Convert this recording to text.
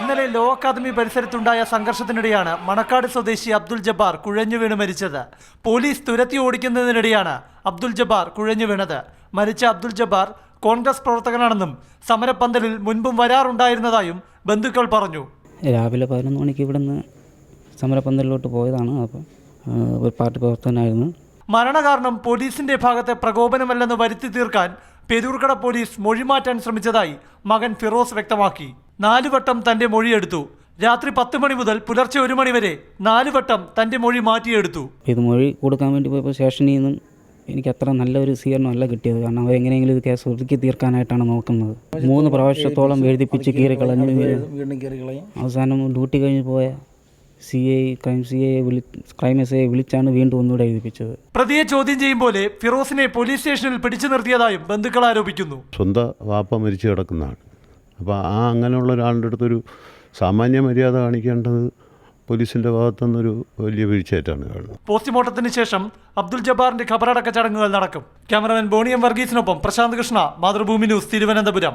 ഇന്നലെ law academy പരിസരത്തുണ്ടായ സംഘർഷത്തിനിടെയാണ് Manacaud സ്വദേശി അബ്ദുൽ ജബ്ബാർ കുഴഞ്ഞു വീണ് മരിച്ചത്. പോലീസ് തുരത്തി ഓടിക്കുന്നതിനിടെയാണ് അബ്ദുൽ ജബ്ബാർ കുഴഞ്ഞു വീണത്. മരിച്ച അബ്ദുൽ ജബ്ബാർ കോൺഗ്രസ് പ്രവർത്തകനാണെന്നും സമരപ്പന്തലിൽ മുൻപും വരാറുണ്ടായിരുന്നതായും ബന്ധുക്കൾ പറഞ്ഞു. രാവിലെ 11 മണിക്ക് ഇവിടുന്ന് സമരപ്പന്തലിലോട്ട് പോയതാണ്. അപ്പോൾ ഒരു പാർട്ടി പ്രവർത്തകനായിരുന്നു. മരണകാരണം പോലീസിന്റെ ഭാഗത്തെ പ്രകോപനമല്ലെന്ന് വരുത്തി തീർക്കാൻ പെരൂർക്കട പോലീസ് മൊഴിമാറ്റാൻ ശ്രമിച്ചതായി മകൻ ഫിറോസ് വ്യക്തമാക്കി. 4 വട്ടം തന്റെ മൊഴിയെടുത്തു. രാത്രി 10 മണി മുതൽ പുലർച്ചെ 1 മണി വരെ 4 വട്ടം തന്റെ മൊഴി മാറ്റിയെടുത്തു. ഇത് മൊഴി കൊടുക്കാൻ വേണ്ടി പോയപ്പോൾ സ്റ്റേഷനിൽ നിന്നും എനിക്ക് അത്ര നല്ലൊരു സ്വീകരണമല്ല കിട്ടിയത്. കാരണം അവരെങ്ങനെയെങ്കിലും ഇത് കേസ് ഒതുക്കി തീർക്കാനായിട്ടാണ് നോക്കുന്നത്. 3 പ്രാവശ്യത്തോളം എഴുതിപ്പിച്ച് കീറിക്കളഞ്ഞു. അവസാനം ഡ്യൂട്ടി കഴിഞ്ഞ് പോയ ക്രൈം എസ് ഐയെ വിളിച്ചാണ് വീണ്ടും ഒന്നുകൂടെ എഴുതിപ്പിച്ചത്. പ്രതിയെ ചോദ്യം ചെയ്യും പോലെ ഫിറോസിനെ പോലീസ് സ്റ്റേഷനിൽ പിടിച്ചു നിർത്തിയതായും ബന്ധുക്കൾ ആരോപിക്കുന്നു. സ്വന്തം വാപ്പ മരിച്ചു കിടക്കുന്നതാണ്. അപ്പോൾ അങ്ങനെയുള്ള ഒരാളുടെ അടുത്തൊരു സാമാന്യ മര്യാദ കാണിക്കേണ്ടത് പോലീസിൻ്റെ ഭാഗത്തുനിന്നൊരു വലിയ വീഴ്ചയായിട്ടാണ് കാണുന്നത്. പോസ്റ്റ്മോർട്ടത്തിന് ശേഷം അബ്ദുൽ ജബ്ബാറിന്റെ ഖബറടക്ക ചടങ്ങുകൾ നടക്കും. ക്യാമറമാൻ ബോണി എം വർഗീസിനൊപ്പം പ്രശാന്ത് കൃഷ്ണ, മാതൃഭൂമി ന്യൂസ്, തിരുവനന്തപുരം.